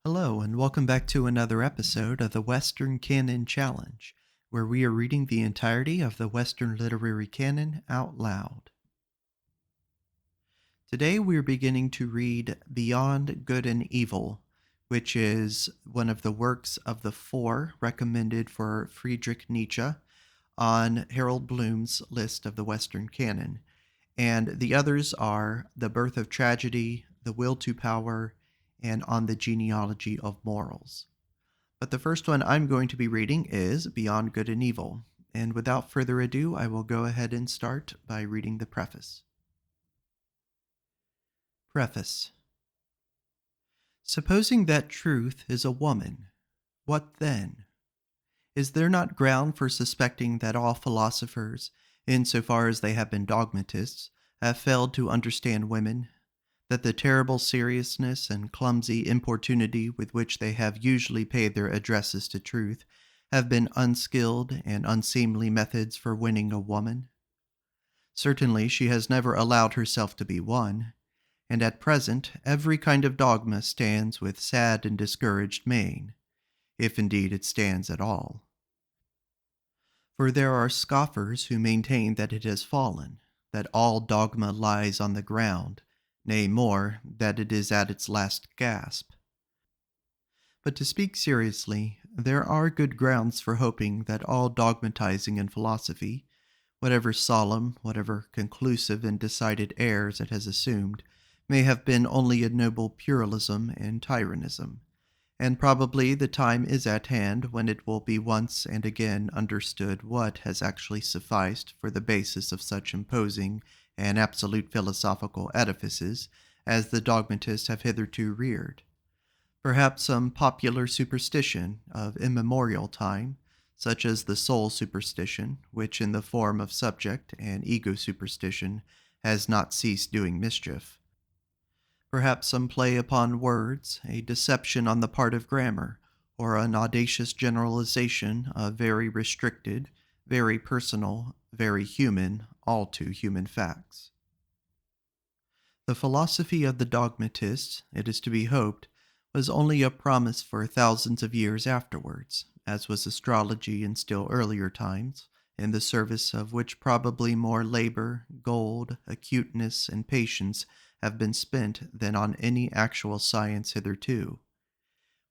Hello, and welcome back to another episode of the Western Canon Challenge, where we are reading the entirety of the Western literary canon out loud. Today we are beginning to read Beyond Good and Evil, which is one of the works of the four recommended for Friedrich Nietzsche on Harold Bloom's list of the Western canon. And the others are The Birth of Tragedy, The Will to Power, and On the Genealogy of Morals. But the first one I'm going to be reading is Beyond Good and Evil. And without further ado, I will go ahead and start by reading the preface. Preface. Supposing that truth is a woman, what then? Is there not ground for suspecting that all philosophers, insofar as they have been dogmatists, have failed to understand women, that the terrible seriousness and clumsy importunity with which they have usually paid their addresses to truth have been unskilled and unseemly methods for winning a woman? Certainly she has never allowed herself to be won, and at present every kind of dogma stands with sad and discouraged mien, if indeed it stands at all. For there are scoffers who maintain that it has fallen, that all dogma lies on the ground, nay more, that it is at its last gasp. But to speak seriously, there are good grounds for hoping that all dogmatizing in philosophy, whatever solemn, whatever conclusive and decided airs it has assumed, may have been only a noble pluralism and tyrannism, and probably the time is at hand when it will be once and again understood what has actually sufficed for the basis of such imposing and absolute philosophical edifices as the dogmatists have hitherto reared. Perhaps some popular superstition of immemorial time, such as the soul superstition, which in the form of subject and ego superstition has not ceased doing mischief. Perhaps some play upon words, a deception on the part of grammar, or an audacious generalization of very restricted, very personal, very human, all too human facts. The philosophy of the dogmatists, it is to be hoped, was only a promise for thousands of years afterwards, as was astrology in still earlier times, in the service of which probably more labor, gold, acuteness, and patience have been spent than on any actual science hitherto.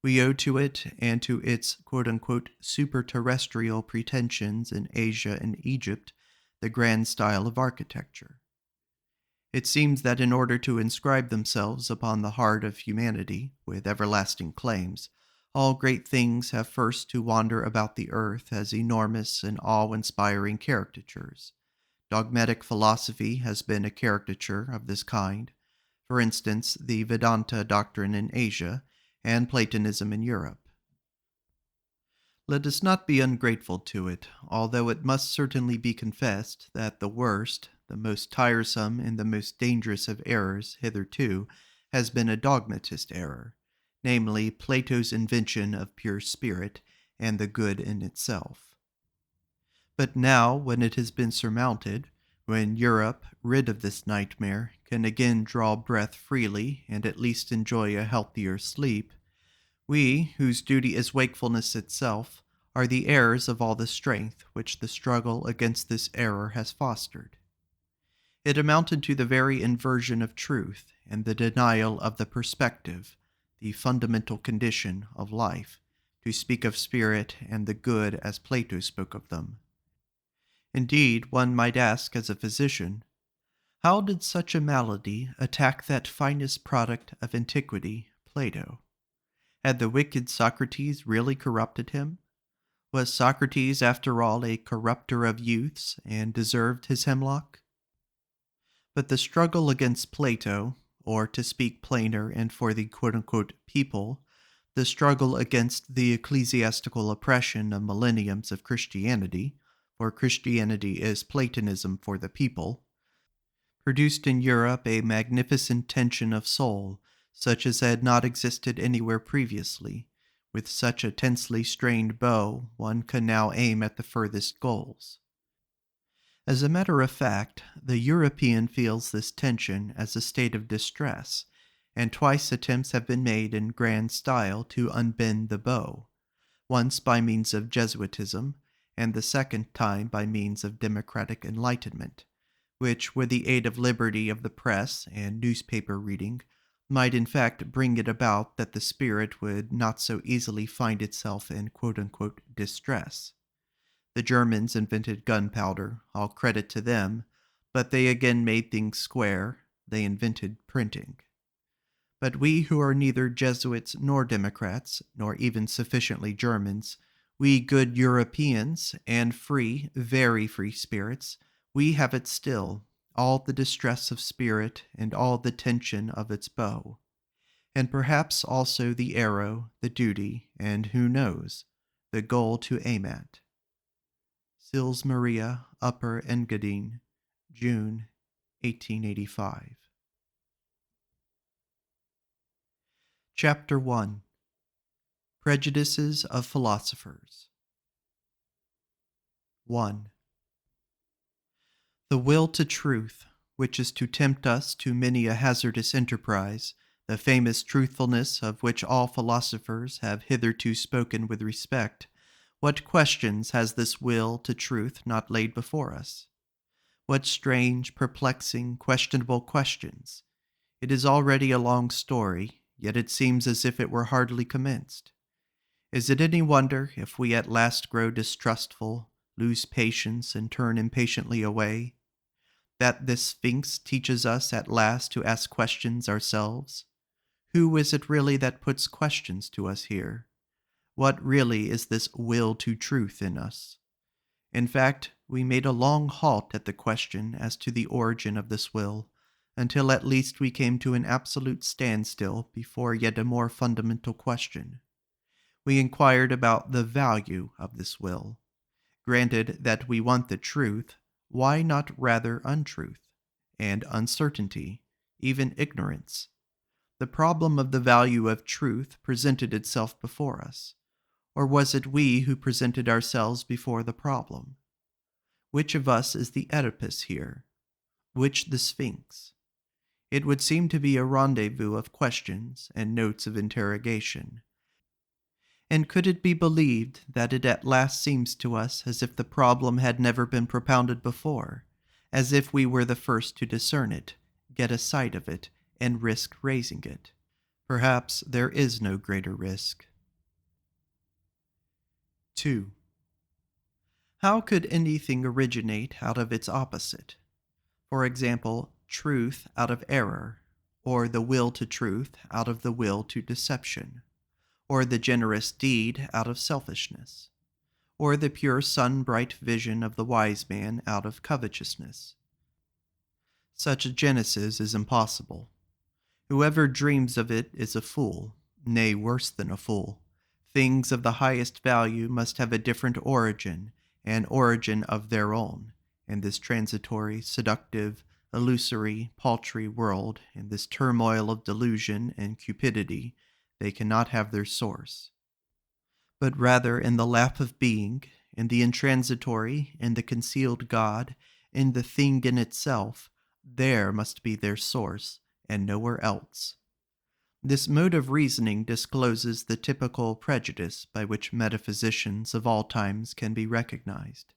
We owe to it and to its quote-unquote super-terrestrial pretensions in Asia and Egypt the grand style of architecture. It seems that in order to inscribe themselves upon the heart of humanity with everlasting claims, all great things have first to wander about the earth as enormous and awe-inspiring caricatures. Dogmatic philosophy has been a caricature of this kind, for instance, the Vedanta doctrine in Asia and Platonism in Europe. Let us not be ungrateful to it, although it must certainly be confessed that the worst, the most tiresome, and the most dangerous of errors hitherto has been a dogmatist error, namely Plato's invention of pure spirit and the good in itself. But now, when it has been surmounted, when Europe, rid of this nightmare, can again draw breath freely and at least enjoy a healthier sleep, we, whose duty is wakefulness itself, are the heirs of all the strength which the struggle against this error has fostered. It amounted to the very inversion of truth and the denial of the perspective, the fundamental condition of life, to speak of spirit and the good as Plato spoke of them. Indeed, one might ask as a physician, how did such a malady attack that finest product of antiquity, Plato? Had the wicked Socrates really corrupted him? Was Socrates, after all, a corrupter of youths and deserved his hemlock? But the struggle against Plato, or to speak plainer and for the quote-unquote people, the struggle against the ecclesiastical oppression of millenniums of Christianity, for Christianity is Platonism for the people, produced in Europe a magnificent tension of soul, such as had not existed anywhere previously. With such a tensely strained bow, one can now aim at the furthest goals. As a matter of fact, the European feels this tension as a state of distress, and twice attempts have been made in grand style to unbend the bow, once by means of Jesuitism, and the second time by means of democratic enlightenment, which, with the aid of liberty of the press and newspaper reading, might in fact bring it about that the spirit would not so easily find itself in quote-unquote distress. The Germans invented gunpowder, all credit to them, but they again made things square. They invented printing. But we who are neither Jesuits nor Democrats, nor even sufficiently Germans, we good Europeans and free, very free spirits, we have it still, all the distress of spirit and all the tension of its bow, and perhaps also the arrow, the duty, and who knows, the goal to aim at. Sils Maria, Upper Engadine, June 1885. Chapter 1. Prejudices of Philosophers. 1. The will to truth, which is to tempt us to many a hazardous enterprise, the famous truthfulness of which all philosophers have hitherto spoken with respect, what questions has this will to truth not laid before us? What strange, perplexing, questionable questions! It is already a long story, yet it seems as if it were hardly commenced. Is it any wonder if we at last grow distrustful, lose patience, and turn impatiently away? That this Sphinx teaches us at last to ask questions ourselves? Who is it really that puts questions to us here? What really is this will to truth in us? In fact, we made a long halt at the question as to the origin of this will, until at least we came to an absolute standstill before yet a more fundamental question. We inquired about the value of this will. Granted that we want the truth, why not rather untruth, and uncertainty, even ignorance? The problem of the value of truth presented itself before us. Or was it we who presented ourselves before the problem? Which of us is the Oedipus here? Which the Sphinx? It would seem to be a rendezvous of questions and notes of interrogation. And could it be believed that it at last seems to us as if the problem had never been propounded before, as if we were the first to discern it, get a sight of it, and risk raising it? Perhaps there is no greater risk. 2. How could anything originate out of its opposite? For example, truth out of error, or the will to truth out of the will to deception, or the generous deed out of selfishness, or the pure sun-bright vision of the wise man out of covetousness. Such a genesis is impossible. Whoever dreams of it is a fool, nay, worse than a fool. Things of the highest value must have a different origin, an origin of their own, in this transitory, seductive, illusory, paltry world, in this turmoil of delusion and cupidity. They cannot have their source, but rather in the lap of being, in the intransitory, in the concealed God, in the thing in itself. There must be their source, and nowhere else. This mode of reasoning discloses the typical prejudice by which metaphysicians of all times can be recognized.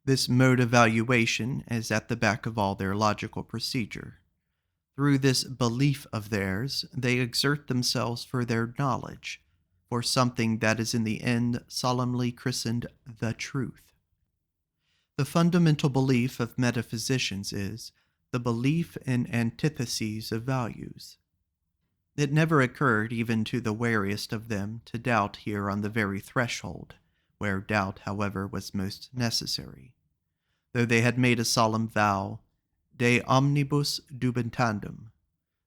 This mode of valuation is at the back of all their logical procedure. Through this belief of theirs, they exert themselves for their knowledge, for something that is in the end solemnly christened the truth. The fundamental belief of metaphysicians is the belief in antitheses of values. It never occurred even to the wariest of them to doubt here on the very threshold, where doubt, however, was most necessary, though they had made a solemn vow, de omnibus dubitandum,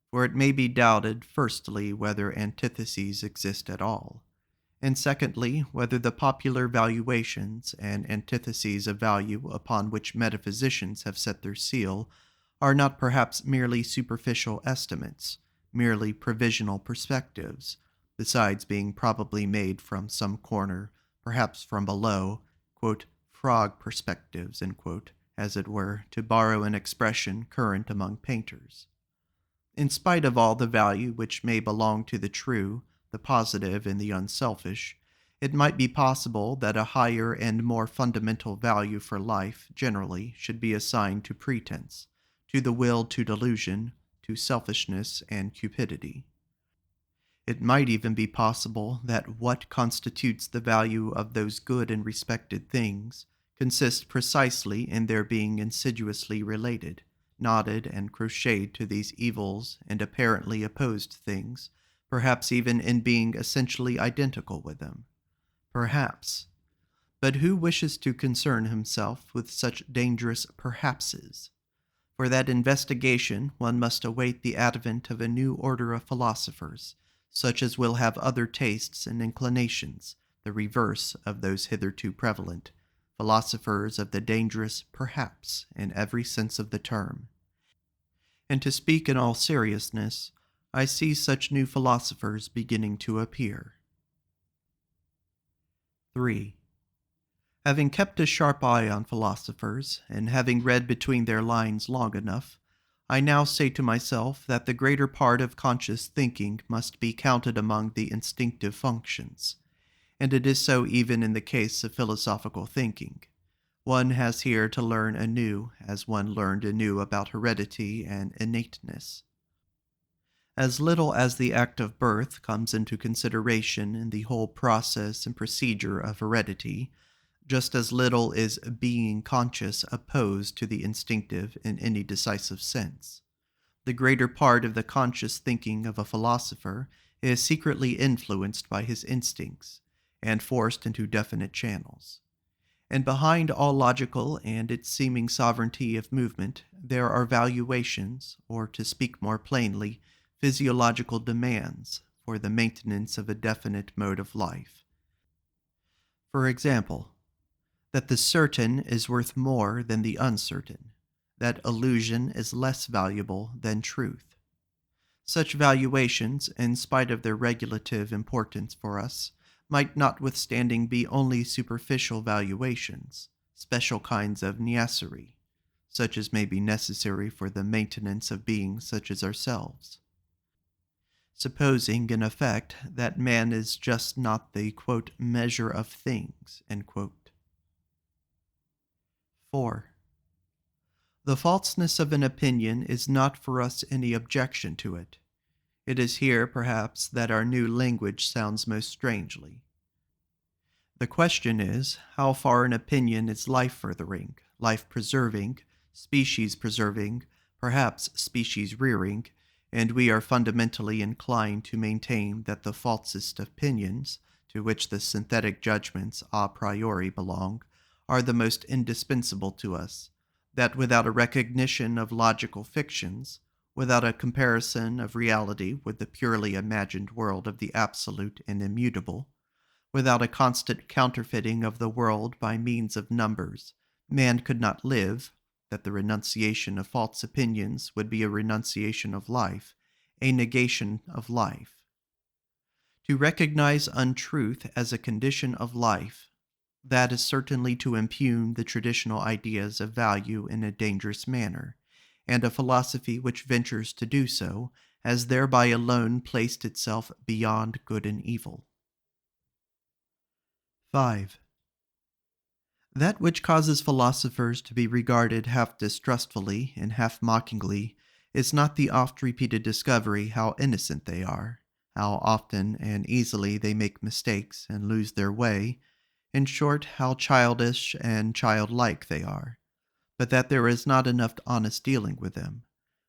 for it may be doubted, firstly, whether antitheses exist at all, and secondly, whether the popular valuations and antitheses of value upon which metaphysicians have set their seal are not perhaps merely superficial estimates, merely provisional perspectives, besides being probably made from some corner, perhaps from below, quote, frog perspectives, end quote, as it were, to borrow an expression current among painters. In spite of all the value which may belong to the true, the positive, and the unselfish, it might be possible that a higher and more fundamental value for life generally should be assigned to pretense, to the will to delusion, to selfishness and cupidity. It might even be possible that what constitutes the value of those good and respected things consists precisely in their being insidiously related, knotted and crocheted to these evils and apparently opposed things, perhaps even in being essentially identical with them. Perhaps. But who wishes to concern himself with such dangerous perhapses? For that investigation one must await the advent of a new order of philosophers, such as will have other tastes and inclinations, the reverse of those hitherto prevalent, philosophers of the dangerous perhaps in every sense of the term. And to speak in all seriousness, I see such new philosophers beginning to appear. 3. Having kept a sharp eye on philosophers, and having read between their lines long enough, I now say to myself that the greater part of conscious thinking must be counted among the instinctive functions, and it is so even in the case of philosophical thinking. One has here to learn anew, as one learned anew about heredity and innateness. As little as the act of birth comes into consideration in the whole process and procedure of heredity, just as little is being conscious opposed to the instinctive in any decisive sense. The greater part of the conscious thinking of a philosopher is secretly influenced by his instincts, and forced into definite channels. And behind all logical and its seeming sovereignty of movement, there are valuations, or to speak more plainly, physiological demands for the maintenance of a definite mode of life. For example, that the certain is worth more than the uncertain, that illusion is less valuable than truth. Such valuations, in spite of their regulative importance for us, might notwithstanding be only superficial valuations, special kinds of niaiserie, such as may be necessary for the maintenance of beings such as ourselves. Supposing, in effect, that man is just not the, quote, measure of things, end quote. 4. The falseness of an opinion is not for us any objection to it. It is here, perhaps, that our new language sounds most strangely. The question is, how far an opinion is life-furthering, life-preserving, species-preserving, perhaps species-rearing, and we are fundamentally inclined to maintain that the falsest opinions, to which the synthetic judgments a priori belong, are the most indispensable to us, that without a recognition of logical fictions, without a comparison of reality with the purely imagined world of the absolute and immutable, without a constant counterfeiting of the world by means of numbers, man could not live, that the renunciation of false opinions would be a renunciation of life, a negation of life. To recognize untruth as a condition of life, that is certainly to impugn the traditional ideas of value in a dangerous manner, and a philosophy which ventures to do so has thereby alone placed itself beyond good and evil. 5. That which causes philosophers to be regarded half distrustfully and half mockingly is not the oft-repeated discovery how innocent they are, how often and easily they make mistakes and lose their way, in short, how childish and childlike they are, but that there is not enough honest dealing with them,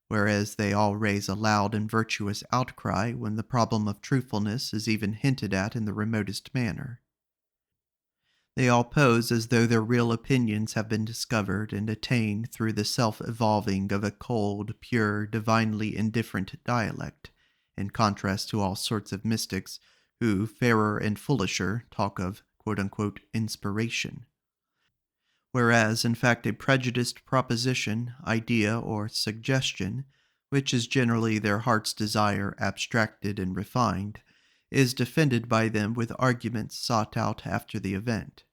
whereas they all raise a loud and virtuous outcry when the problem of truthfulness is even hinted at in the remotest manner. They all pose as though their real opinions have been discovered and attained through the self-evolving of a cold, pure, divinely indifferent dialect, in contrast to all sorts of mystics who, fairer and foolisher, talk of quote-unquote inspiration. Whereas, in fact, a prejudiced proposition, idea, or suggestion, which is generally their heart's desire abstracted and refined, is defended by them with arguments sought out after the event.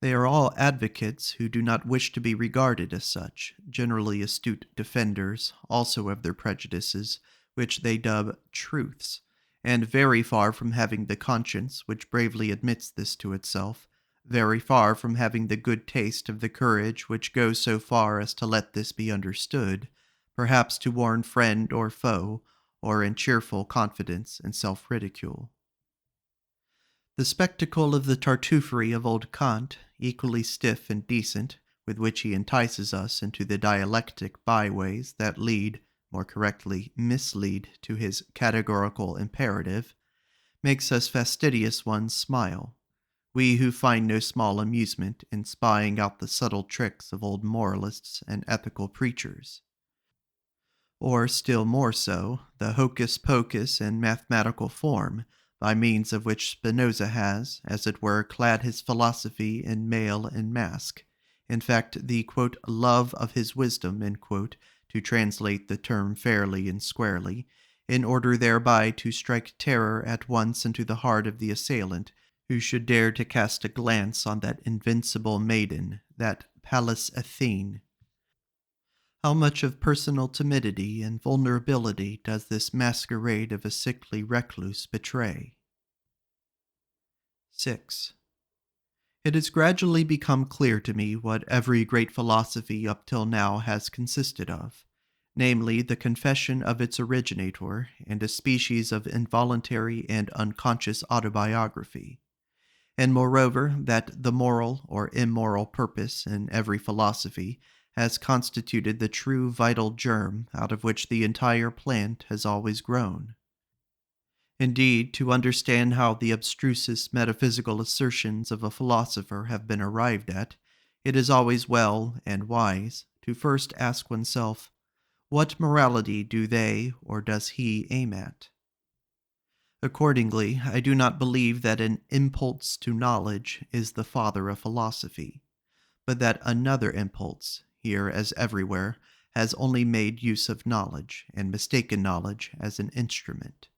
They are all advocates who do not wish to be regarded as such, generally astute defenders also of their prejudices, which they dub truths, and very far from having the conscience which bravely admits this to itself, very far from having the good taste of the courage which goes so far as to let this be understood, perhaps to warn friend or foe, or in cheerful confidence and self-ridicule. The spectacle of the Tartuffery of old Kant, equally stiff and decent, with which he entices us into the dialectic byways that lead, more correctly mislead, to his categorical imperative, makes us fastidious ones smile, we who find no small amusement in spying out the subtle tricks of old moralists and ethical preachers. Or still more so, the hocus-pocus and mathematical form, by means of which Spinoza has, as it were, clad his philosophy in mail and mask, in fact, the love of his wisdom, to translate the term fairly and squarely, in order thereby to strike terror at once into the heart of the assailant, who should dare to cast a glance on that invincible maiden, that Pallas Athene. How much of personal timidity and vulnerability does this masquerade of a sickly recluse betray? 6. It has gradually become clear to me what every great philosophy up till now has consisted of, namely the confession of its originator and a species of involuntary and unconscious autobiography, and moreover that the moral or immoral purpose in every philosophy has constituted the true vital germ out of which the entire plant has always grown. Indeed, to understand how the abstrusest metaphysical assertions of a philosopher have been arrived at, it is always well and wise to first ask oneself, what morality do they or does he aim at? Accordingly, I do not believe that an impulse to knowledge is the father of philosophy, but that another impulse, here as everywhere, has only made use of knowledge, and mistaken knowledge as an instrument.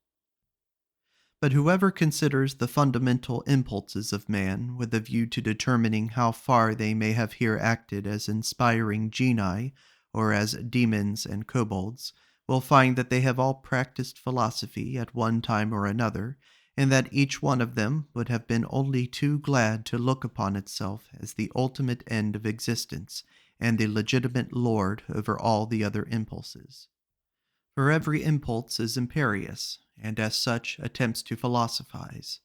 But whoever considers the fundamental impulses of man with a view to determining how far they may have here acted as inspiring genii or as demons and kobolds, will find that they have all practiced philosophy at one time or another, and that each one of them would have been only too glad to look upon itself as the ultimate end of existence and the legitimate lord over all the other impulses. For every impulse is imperious, and as such attempts to philosophize.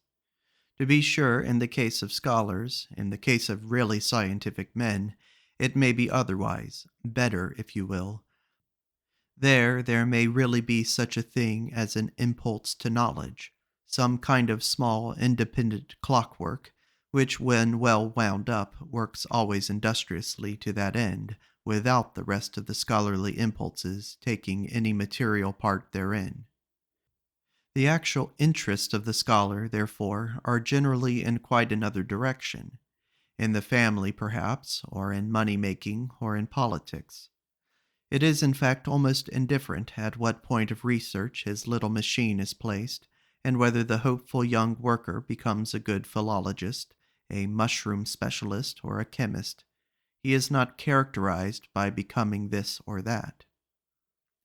To be sure, in the case of scholars, in the case of really scientific men, it may be otherwise, better, if you will. There may really be such a thing as an impulse to knowledge, some kind of small, independent clockwork, which, when well wound up, works always industriously to that end, without the rest of the scholarly impulses taking any material part therein. The actual interests of the scholar, therefore, are generally in quite another direction, in the family, perhaps, or in money-making, or in politics. It is, in fact, almost indifferent at what point of research his little machine is placed, and whether the hopeful young worker becomes a good philologist, a mushroom specialist, or a chemist. He is not characterized by becoming this or that.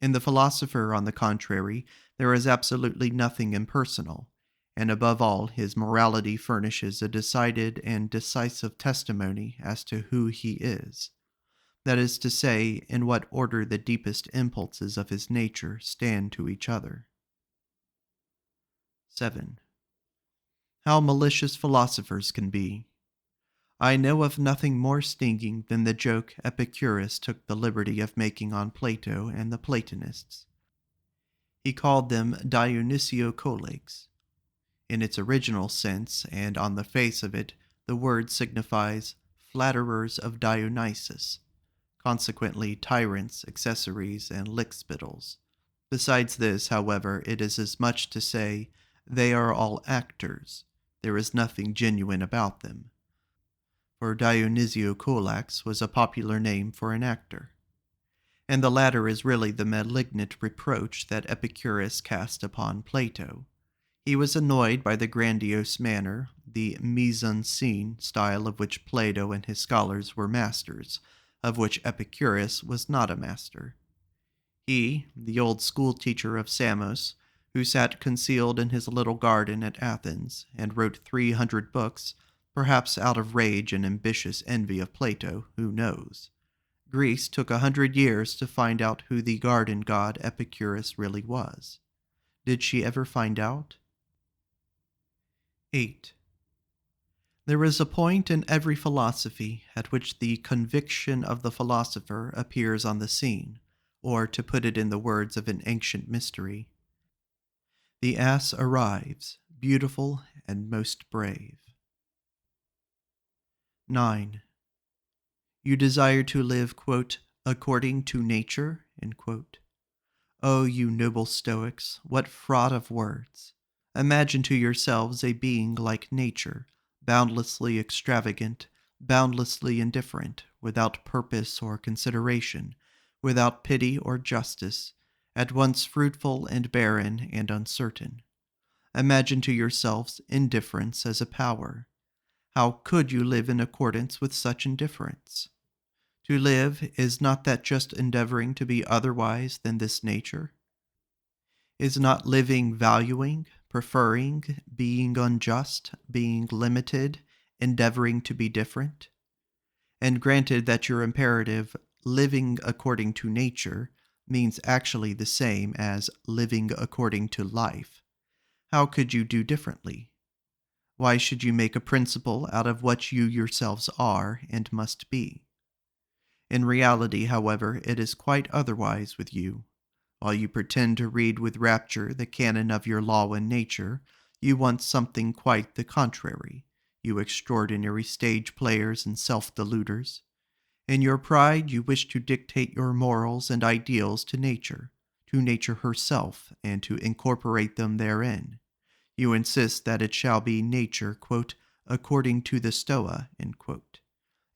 In the philosopher, on the contrary, there is absolutely nothing impersonal, and above all his morality furnishes a decided and decisive testimony as to who he is. That is to say, in what order the deepest impulses of his nature stand to each other. 7. How malicious philosophers can be. I know of nothing more stinging than the joke Epicurus took the liberty of making on Plato and the Platonists. He called them Dionysiocollegs. In its original sense, and on the face of it, the word signifies flatterers of Dionysus, consequently tyrants, accessories, and lickspittles. Besides this, however, it is as much to say, they are all actors. There is nothing genuine about them. For Dionysiocolax was a popular name for an actor. And the latter is really the malignant reproach that Epicurus cast upon Plato. He was annoyed by the grandiose manner, the mise-en-scène style of which Plato and his scholars were masters, of which Epicurus was not a master. He, the old schoolteacher of Samos, who sat concealed in his little garden at Athens and wrote 300 books, perhaps out of rage and ambitious envy of Plato, who knows? Greece took 100 years to find out who the garden god Epicurus really was. Did she ever find out? 8. There is a point in every philosophy at which the conviction of the philosopher appears on the scene, or to put it in the words of an ancient mystery, the ass arrives, beautiful and most brave. 9. You desire to live, quote, according to nature, end quote. O you noble Stoics, what fraud of words! Imagine to yourselves a being like nature, boundlessly extravagant, boundlessly indifferent, without purpose or consideration, without pity or justice, at once fruitful and barren and uncertain. Imagine to yourselves indifference as a power. How could you live in accordance with such indifference? To live, is not that just endeavoring to be otherwise than this nature? Is not living valuing, preferring, being unjust, being limited, endeavoring to be different? And granted that your imperative, living according to nature, means actually the same as living according to life, how could you do differently? Why should you make a principle out of what you yourselves are and must be? In reality, however, it is quite otherwise with you. While you pretend to read with rapture the canon of your law and nature, you want something quite the contrary, you extraordinary stage players and self-deluders. In your pride, you wish to dictate your morals and ideals to nature herself, and to incorporate them therein. You insist that it shall be nature, quote, according to the Stoa, end quote,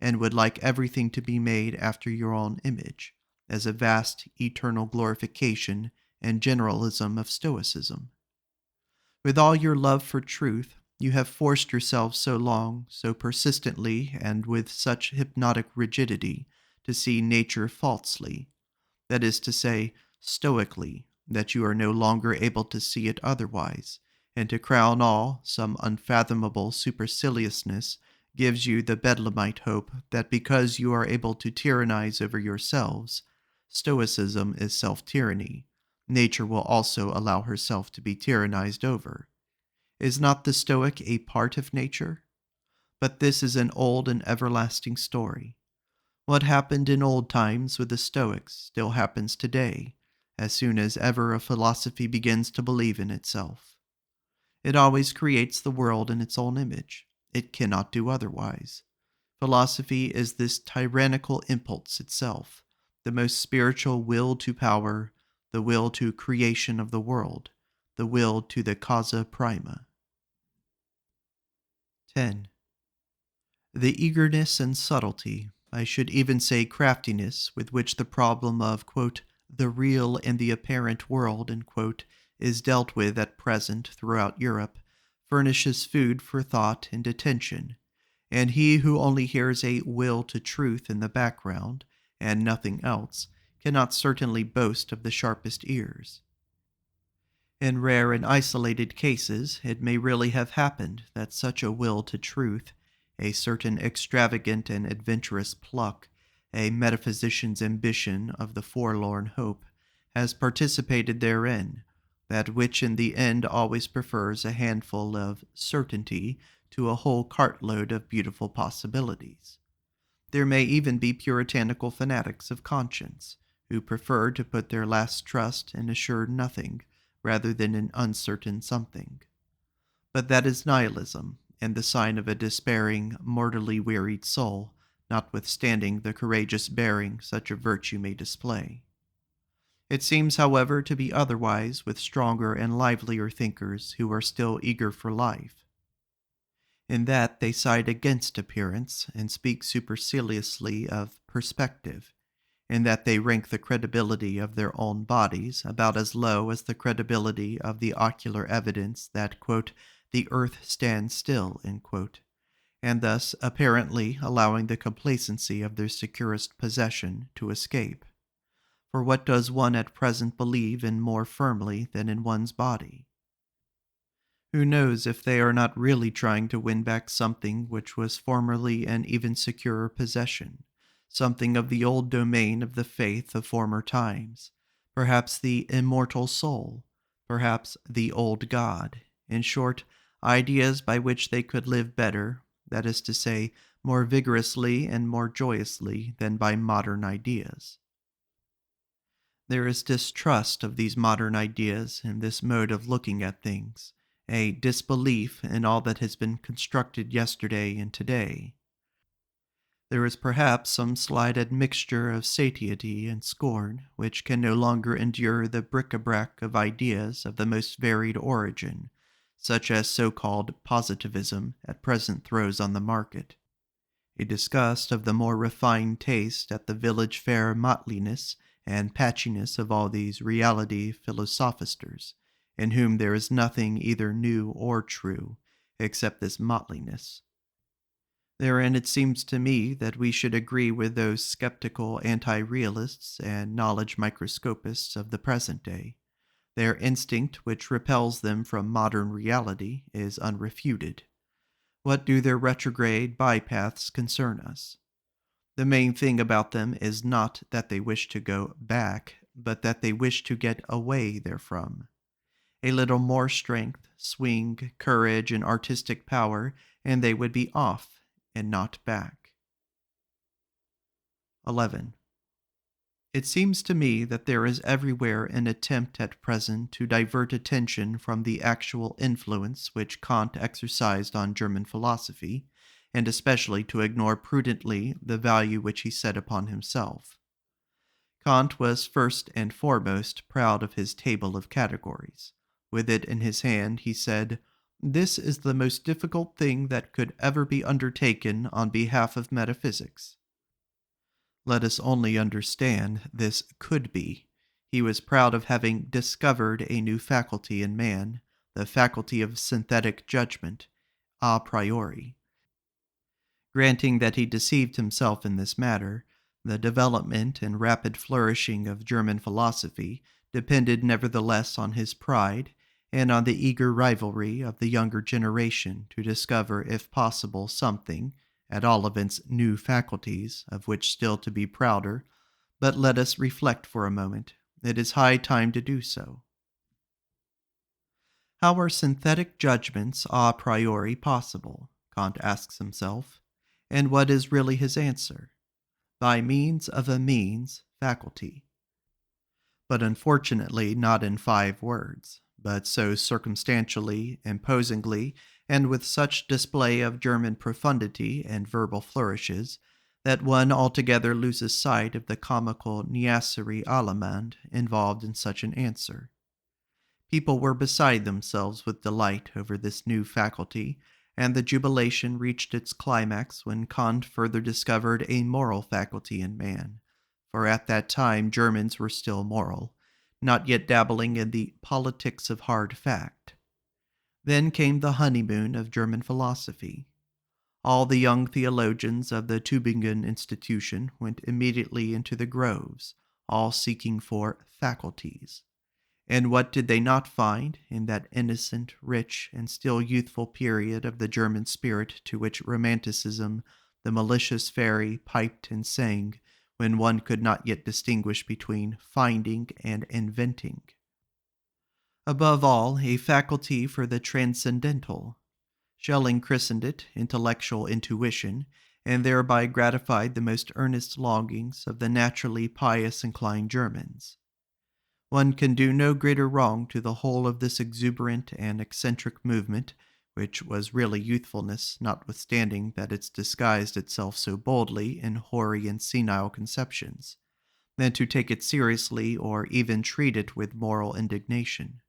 and would like everything to be made after your own image, as a vast eternal glorification and generalism of Stoicism. With all your love for truth, you have forced yourselves so long, so persistently, and with such hypnotic rigidity, to see nature falsely, that is to say, stoically, that you are no longer able to see it otherwise, and to crown all, some unfathomable superciliousness gives you the bedlamite hope that because you are able to tyrannize over yourselves, Stoicism is self-tyranny, nature will also allow herself to be tyrannized over. Is not the Stoic a part of nature? But this is an old and everlasting story. What happened in old times with the Stoics still happens today, as soon as ever a philosophy begins to believe in itself. It always creates the world in its own image. It cannot do otherwise. Philosophy is this tyrannical impulse itself, the most spiritual will to power, the will to creation of the world, the will to the causa prima. 10. The eagerness and subtlety, I should even say craftiness, with which the problem of, quote, the real and the apparent world, end quote, is dealt with at present throughout Europe, furnishes food for thought and attention, and he who only hears a will to truth in the background, and nothing else, cannot certainly boast of the sharpest ears. In rare and isolated cases, it may really have happened that such a will to truth, a certain extravagant and adventurous pluck, a metaphysician's ambition of the forlorn hope, has participated therein, that which in the end always prefers a handful of certainty to a whole cartload of beautiful possibilities. There may even be puritanical fanatics of conscience, who prefer to put their last trust in a sure nothing, rather than an uncertain something. But that is nihilism, and the sign of a despairing, mortally wearied soul, notwithstanding the courageous bearing such a virtue may display. It seems, however, to be otherwise with stronger and livelier thinkers who are still eager for life. In that they side against appearance and speak superciliously of perspective, in that they rank the credibility of their own bodies about as low as the credibility of the ocular evidence that, quote, the earth stands still, end quote, and thus apparently allowing the complacency of their securest possession to escape. For what does one at present believe in more firmly than in one's body? Who knows if they are not really trying to win back something which was formerly an even securer possession, something of the old domain of the faith of former times, perhaps the immortal soul, perhaps the old God, in short, ideas by which they could live better, that is to say, more vigorously and more joyously than by modern ideas. There is distrust of these modern ideas and this mode of looking at things, a disbelief in all that has been constructed yesterday and today. There is perhaps some slight admixture of satiety and scorn, which can no longer endure the bric-a-brac of ideas of the most varied origin, such as so-called positivism at present throws on the market. A disgust of the more refined taste at the village fair mottliness and patchiness of all these reality philosophisters, in whom there is nothing either new or true, except this mottliness. Therein it seems to me that we should agree with those skeptical anti-realists and knowledge microscopists of the present day. Their instinct, which repels them from modern reality, is unrefuted. What do their retrograde bypaths concern us? The main thing about them is not that they wish to go back, but that they wish to get away therefrom. A little more strength, swing, courage, and artistic power, and they would be off, and not back. 11. It seems to me that there is everywhere an attempt at present to divert attention from the actual influence which Kant exercised on German philosophy, and especially to ignore prudently the value which he set upon himself. Kant was first and foremost proud of his table of categories. With it in his hand, he said, "This is the most difficult thing that could ever be undertaken on behalf of metaphysics." Let us only understand this could be. He was proud of having discovered a new faculty in man, the faculty of synthetic judgment, a priori. Granting that he deceived himself in this matter, the development and rapid flourishing of German philosophy depended nevertheless on his pride and on the eager rivalry of the younger generation to discover, if possible, something, at all events new faculties, of which still to be prouder. But let us reflect for a moment. It is high time to do so. How are synthetic judgments a priori possible? Kant asks himself. And what is really his answer? By means of a means faculty. But unfortunately not in 5 words, but so circumstantially, imposingly, and with such display of German profundity and verbal flourishes, that one altogether loses sight of the comical niaiserie allemande involved in such an answer. People were beside themselves with delight over this new faculty, and the jubilation reached its climax when Kant further discovered a moral faculty in man, for at that time Germans were still moral, not yet dabbling in the politics of hard fact. Then came the honeymoon of German philosophy. All the young theologians of the Tübingen institution went immediately into the groves, all seeking for faculties. And what did they not find in that innocent, rich, and still youthful period of the German spirit to which Romanticism, the malicious fairy, piped and sang, when one could not yet distinguish between finding and inventing? Above all, a faculty for the transcendental. Schelling christened it intellectual intuition, and thereby gratified the most earnest longings of the naturally pious-inclined Germans. One can do no greater wrong to the whole of this exuberant and eccentric movement, which was really youthfulness, notwithstanding that it disguised itself so boldly in hoary and senile conceptions, than to take it seriously or even treat it with moral indignation.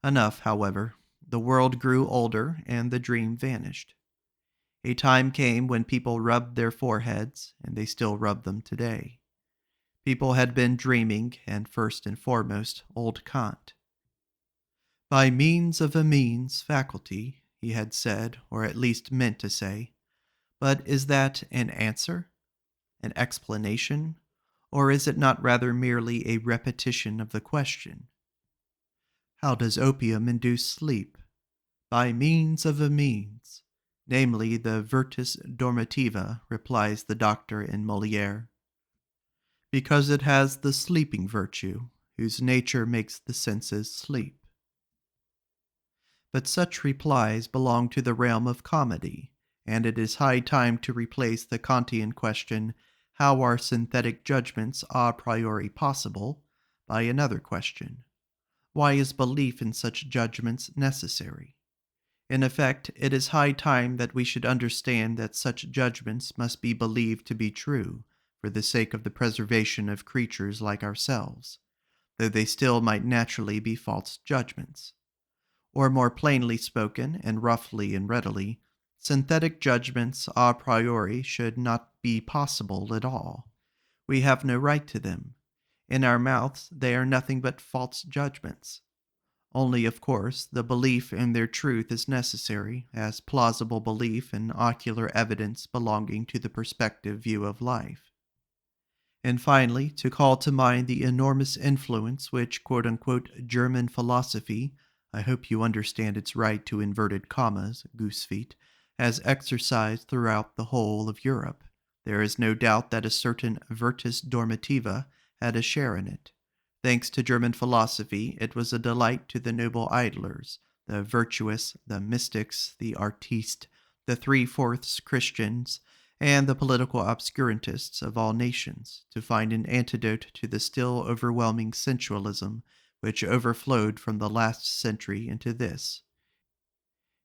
Enough, however. The world grew older, and the dream vanished. A time came when people rubbed their foreheads, and they still rub them today. People had been dreaming, and first and foremost, old Kant. By means of a means faculty, he had said, or at least meant to say. But is that an answer? An explanation? Or is it not rather merely a repetition of the question? How does opium induce sleep? By means of a means, namely the virtus dormitiva, replies the doctor in Moliere, because it has the sleeping virtue, whose nature makes the senses sleep. But such replies belong to the realm of comedy, and it is high time to replace the Kantian question, how are synthetic judgments a priori possible, by another question, why is belief in such judgments necessary? In effect, it is high time that we should understand that such judgments must be believed to be true, for the sake of the preservation of creatures like ourselves, though they still might naturally be false judgments. Or more plainly spoken, and roughly and readily, synthetic judgments a priori should not be possible at all. We have no right to them. In our mouths they are nothing but false judgments. Only, of course, the belief in their truth is necessary, as plausible belief in ocular evidence belonging to the perspective view of life. And finally, to call to mind the enormous influence which quote-unquote German philosophy, I hope you understand its right to inverted commas, goose feet, has exercised throughout the whole of Europe. There is no doubt that a certain virtus dormitiva had a share in it. Thanks to German philosophy, it was a delight to the noble idlers, the virtuous, the mystics, the artistes, the three-fourths Christians, and the political obscurantists of all nations, to find an antidote to the still overwhelming sensualism which overflowed from the last century into this.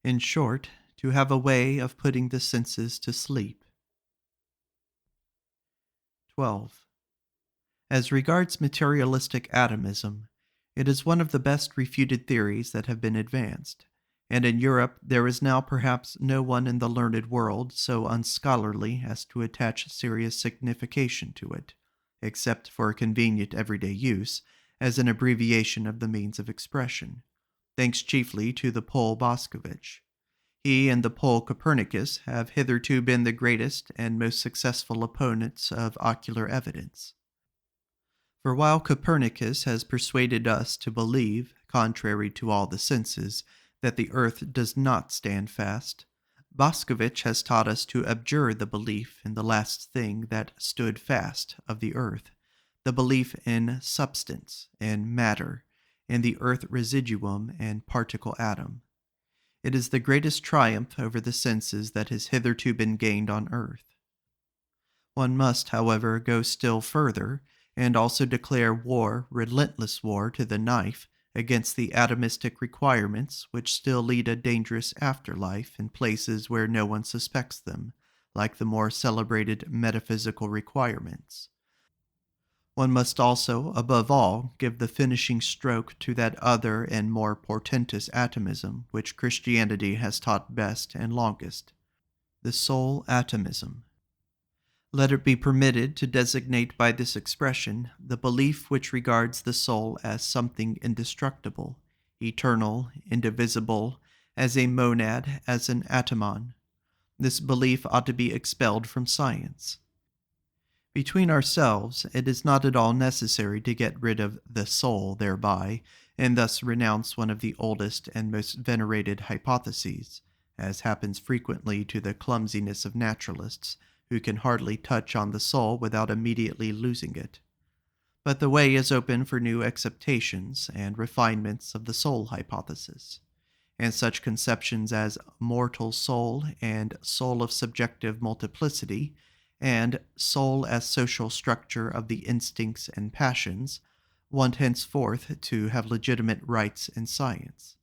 In short, to have a way of putting the senses to sleep. 12. As regards materialistic atomism, it is one of the best refuted theories that have been advanced, and in Europe there is now perhaps no one in the learned world so unscholarly as to attach serious signification to it, except for convenient everyday use, as an abbreviation of the means of expression, thanks chiefly to the Pole Boscovich. He and the Pole Copernicus have hitherto been the greatest and most successful opponents of ocular evidence. For while Copernicus has persuaded us to believe, contrary to all the senses, that the earth does not stand fast, Boscovich has taught us to abjure the belief in the last thing that stood fast of the earth, the belief in substance and matter, in the earth residuum and particle atom. It is the greatest triumph over the senses that has hitherto been gained on earth. One must, however, go still further, and also declare war, relentless war to the knife, against the atomistic requirements which still lead a dangerous afterlife in places where no one suspects them, like the more celebrated metaphysical requirements. One must also, above all, give the finishing stroke to that other and more portentous atomism which Christianity has taught best and longest, the soul atomism. Let it be permitted to designate by this expression the belief which regards the soul as something indestructible, eternal, indivisible, as a monad, as an atomon. This belief ought to be expelled from science. Between ourselves, it is not at all necessary to get rid of the soul thereby, and thus renounce one of the oldest and most venerated hypotheses, as happens frequently to the clumsiness of naturalists, who can hardly touch on the soul without immediately losing it. But the way is open for new acceptations and refinements of the soul hypothesis, and such conceptions as mortal soul and soul of subjective multiplicity, and soul as social structure of the instincts and passions, want henceforth to have legitimate rights in science.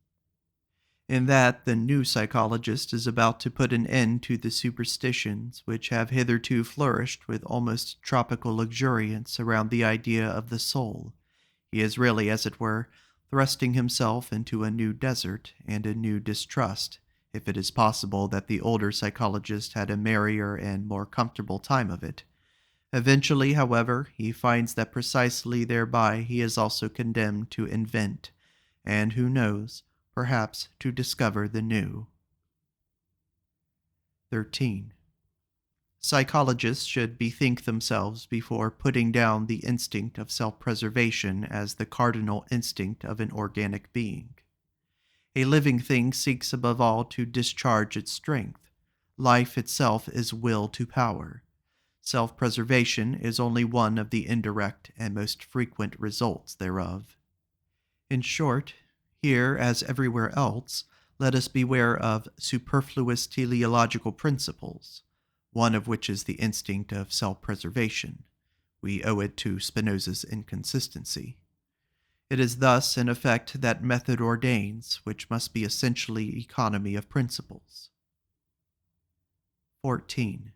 In that, the new psychologist is about to put an end to the superstitions which have hitherto flourished with almost tropical luxuriance around the idea of the soul. He is really, as it were, thrusting himself into a new desert and a new distrust, if it is possible that the older psychologist had a merrier and more comfortable time of it. Eventually, however, he finds that precisely thereby he is also condemned to invent, and who knows, perhaps to discover the new. 13. Psychologists should bethink themselves before putting down the instinct of self-preservation as the cardinal instinct of an organic being. A living thing seeks above all to discharge its strength. Life itself is will to power. Self-preservation is only one of the indirect and most frequent results thereof. In short, here, as everywhere else, let us beware of superfluous teleological principles, one of which is the instinct of self-preservation. We owe it to Spinoza's inconsistency. It is thus, in effect, that method ordains, which must be essentially economy of principles. 14.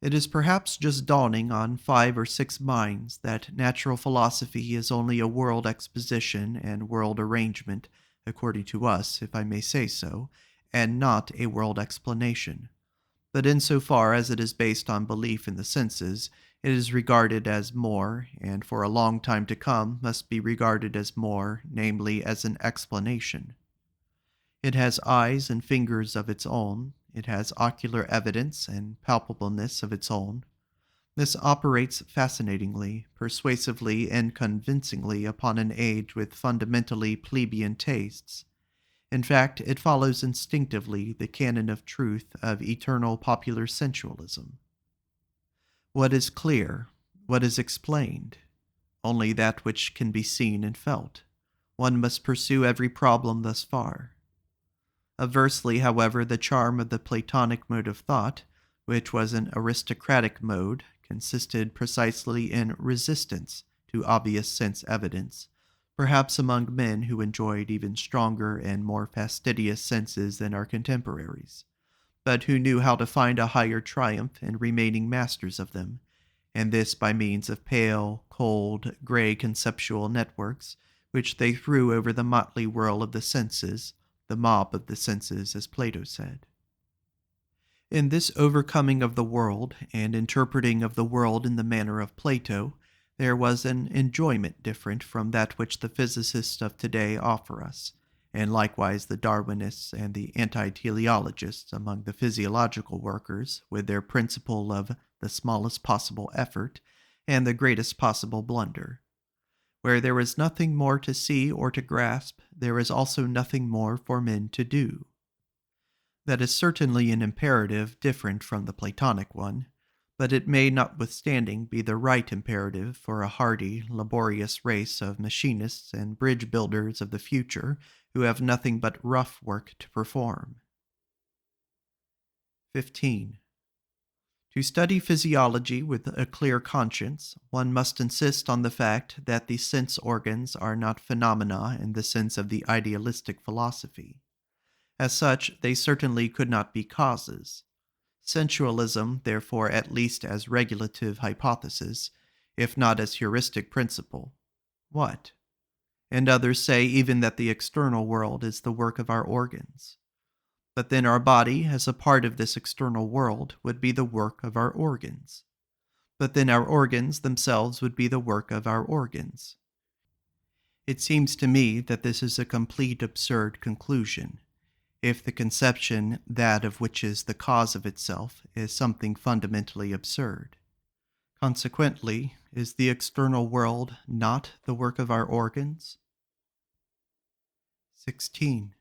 It is perhaps just dawning on 5 or 6 minds that natural philosophy is only a world exposition and world arrangement, according to us, if I may say so, and not a world explanation. But insofar as it is based on belief in the senses, it is regarded as more, and for a long time to come must be regarded as more, namely as an explanation. It has eyes and fingers of its own. It has ocular evidence and palpableness of its own. This operates fascinatingly, persuasively, and convincingly upon an age with fundamentally plebeian tastes. In fact, it follows instinctively the canon of truth of eternal popular sensualism. What is clear? What is explained? Only that which can be seen and felt. One must pursue every problem thus far. Aversely, however, the charm of the Platonic mode of thought, which was an aristocratic mode, consisted precisely in resistance to obvious sense evidence, perhaps among men who enjoyed even stronger and more fastidious senses than our contemporaries, but who knew how to find a higher triumph in remaining masters of them, and this by means of pale, cold, gray conceptual networks, which they threw over the motley whirl of the senses, the mob of the senses, as Plato said. In this overcoming of the world and interpreting of the world in the manner of Plato, there was an enjoyment different from that which the physicists of today offer us, and likewise the Darwinists and the anti-teleologists among the physiological workers, with their principle of the smallest possible effort and the greatest possible blunder. Where there is nothing more to see or to grasp, there is also nothing more for men to do. That is certainly an imperative different from the Platonic one, but it may notwithstanding be the right imperative for a hardy, laborious race of machinists and bridge builders of the future who have nothing but rough work to perform. 15. To study physiology with a clear conscience, one must insist on the fact that the sense organs are not phenomena in the sense of the idealistic philosophy. As such, they certainly could not be causes. Sensualism, therefore, at least as regulative hypothesis, if not as heuristic principle. What? And others say even that the external world is the work of our organs. But then our body, as a part of this external world, would be the work of our organs. But then our organs themselves would be the work of our organs. It seems to me that this is a complete absurd conclusion, if the conception, that of which is the cause of itself, is something fundamentally absurd. Consequently, is the external world not the work of our organs? 16.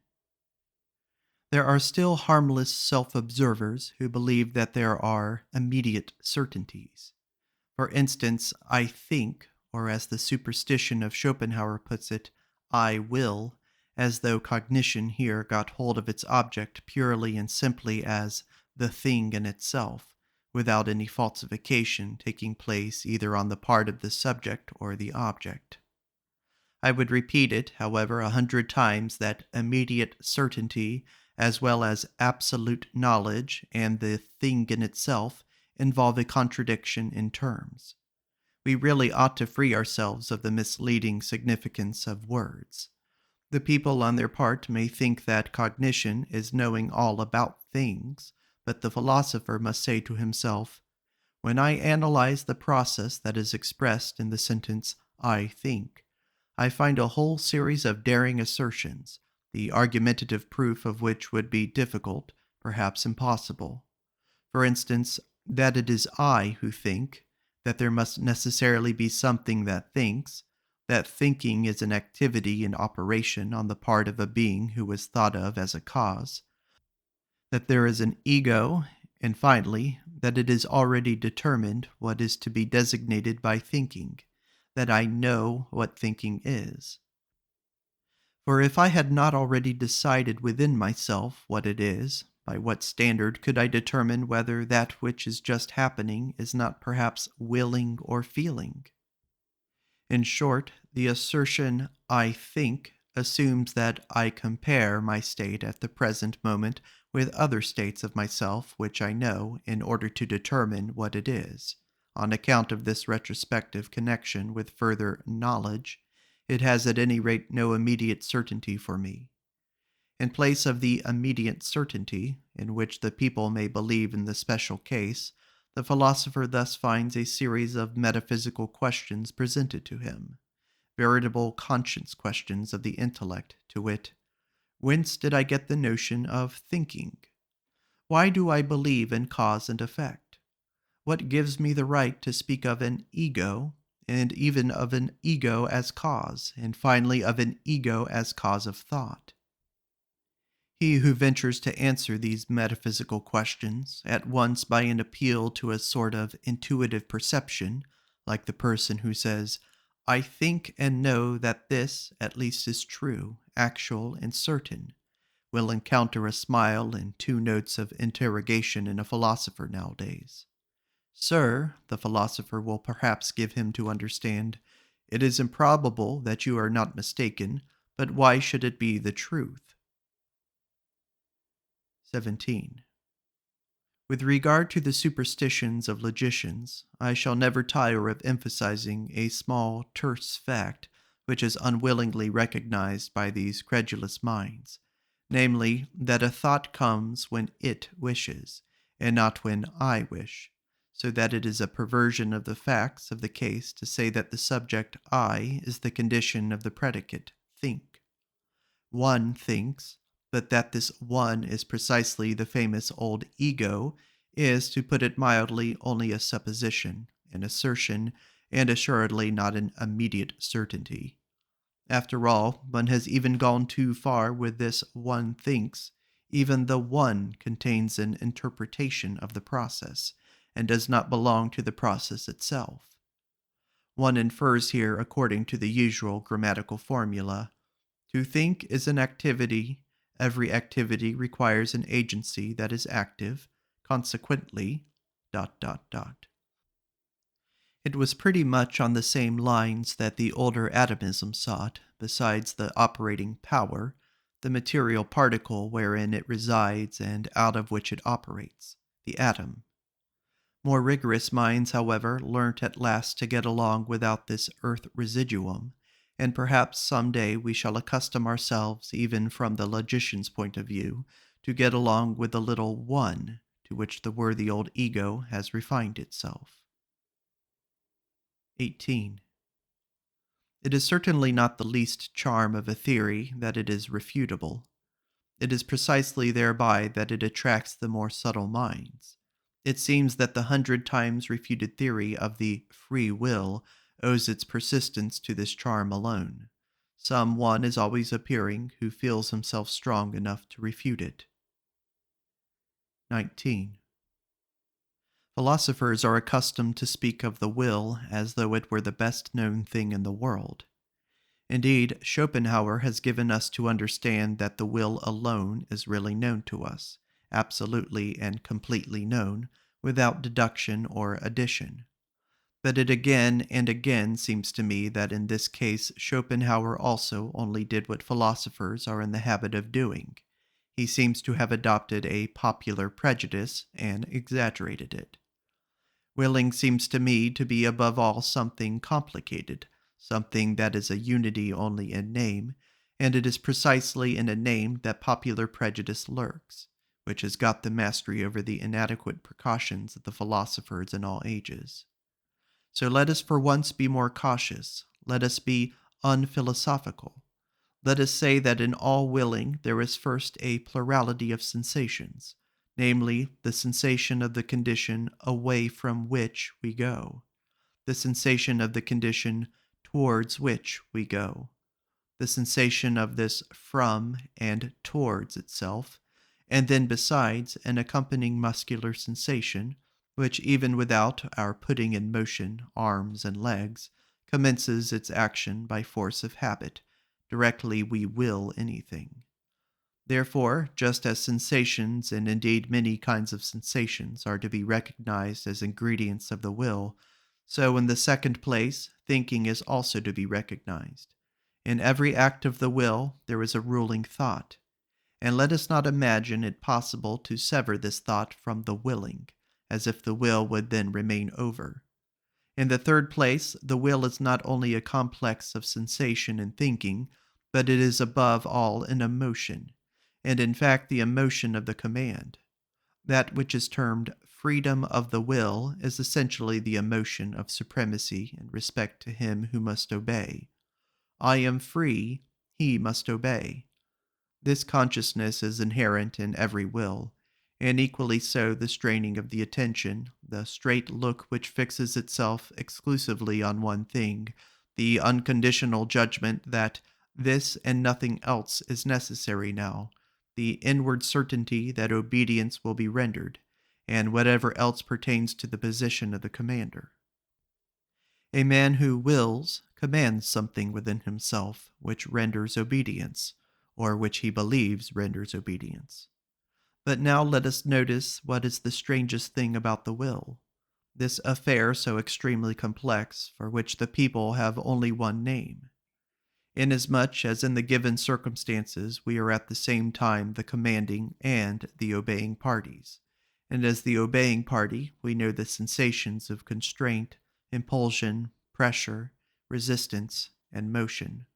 There are still harmless self-observers who believe that there are immediate certainties. For instance, I think, or as the superstition of Schopenhauer puts it, I will, as though cognition here got hold of its object purely and simply as the thing in itself, without any falsification taking place either on the part of the subject or the object. I would repeat it, however, 100 times that immediate certainty, as well as absolute knowledge and the thing in itself, involve a contradiction in terms. We really ought to free ourselves of the misleading significance of words. The people on their part may think that cognition is knowing all about things, but the philosopher must say to himself, when I analyze the process that is expressed in the sentence, I think, I find a whole series of daring assertions, the argumentative proof of which would be difficult, perhaps impossible. For instance, that it is I who think, that there must necessarily be something that thinks, that thinking is an activity in operation on the part of a being who is thought of as a cause, that there is an ego, and finally, that it is already determined what is to be designated by thinking, that I know what thinking is. For if I had not already decided within myself what it is, by what standard could I determine whether that which is just happening is not perhaps willing or feeling? In short, the assertion "I think" assumes that I compare my state at the present moment with other states of myself which I know in order to determine what it is. On account of this retrospective connection with further knowledge, it has at any rate no immediate certainty for me. In place of the immediate certainty, in which the people may believe in the special case, the philosopher thus finds a series of metaphysical questions presented to him, veritable conscience questions of the intellect, to wit, whence did I get the notion of thinking? Why do I believe in cause and effect? What gives me the right to speak of an ego, and even of an ego as cause, and finally of an ego as cause of thought? He who ventures to answer these metaphysical questions, at once by an appeal to a sort of intuitive perception, like the person who says, "I think and know that this, at least, is true, actual, and certain," will encounter a smile and two notes of interrogation in a philosopher nowadays. "Sir," the philosopher will perhaps give him to understand, "it is improbable that you are not mistaken, but why should it be the truth?" 17. With regard to the superstitions of logicians, I shall never tire of emphasizing a small, terse fact which is unwillingly recognized by these credulous minds, namely, that a thought comes when it wishes, and not when I wish, so that it is a perversion of the facts of the case to say that the subject I is the condition of the predicate think. One thinks, but that this one is precisely the famous old ego is, to put it mildly, only a supposition, an assertion, and assuredly not an immediate certainty. After all, one has even gone too far with this one thinks. Even the one contains an interpretation of the process, and does not belong to the process itself. One infers here according to the usual grammatical formula. To think is an activity. Every activity requires an agency that is active. Consequently, ... It was pretty much on the same lines that the older atomism sought, besides the operating power, the material particle wherein it resides and out of which it operates, the atom. More rigorous minds, however, learnt at last to get along without this earth residuum, and perhaps some day we shall accustom ourselves, even from the logician's point of view, to get along with the little one to which the worthy old ego has refined itself. 18. It is certainly not the least charm of a theory that it is refutable. It is precisely thereby that it attracts the more subtle minds. It seems that the 100 times refuted theory of the free will owes its persistence to this charm alone. Some one is always appearing who feels himself strong enough to refute it. 19. Philosophers are accustomed to speak of the will as though it were the best known thing in the world. Indeed, Schopenhauer has given us to understand that the will alone is really known to us, absolutely and completely known, without deduction or addition. But it again and again seems to me that in this case Schopenhauer also only did what philosophers are in the habit of doing. He seems to have adopted a popular prejudice and exaggerated it. Willing seems to me to be above all something complicated, something that is a unity only in name, and it is precisely in a name that popular prejudice lurks, which has got the mastery over the inadequate precautions of the philosophers in all ages. So let us for once be more cautious, let us be unphilosophical, Let us say that in all willing there is first a plurality of sensations, namely, the sensation of the condition away from which we go, the sensation of the condition towards which we go, the sensation of this from and towards itself, and then besides an accompanying muscular sensation, which even without our putting in motion arms and legs, commences its action by force of habit, directly we will anything. Therefore, just as sensations, and indeed many kinds of sensations, are to be recognized as ingredients of the will, so in the second place, thinking is also to be recognized. In every act of the will, there is a ruling thought. And let us not imagine it possible to sever this thought from the willing, as if the will would then remain over. In the third place, the will is not only a complex of sensation and thinking, but it is above all an emotion, and in fact the emotion of the command. That which is termed freedom of the will is essentially the emotion of supremacy in respect to him who must obey. I am free, he must obey. This consciousness is inherent in every will, and equally so the straining of the attention, the straight look which fixes itself exclusively on one thing, the unconditional judgment that this and nothing else is necessary now, the inward certainty that obedience will be rendered, and whatever else pertains to the position of the commander. A man who wills commands something within himself which renders obedience, or which he believes renders obedience. But now let us notice what is the strangest thing about the will, this affair so extremely complex, for which the people have only one name. Inasmuch as in the given circumstances we are at the same time the commanding and the obeying parties, and as the obeying party we know the sensations of constraint, impulsion, pressure, resistance, and motion,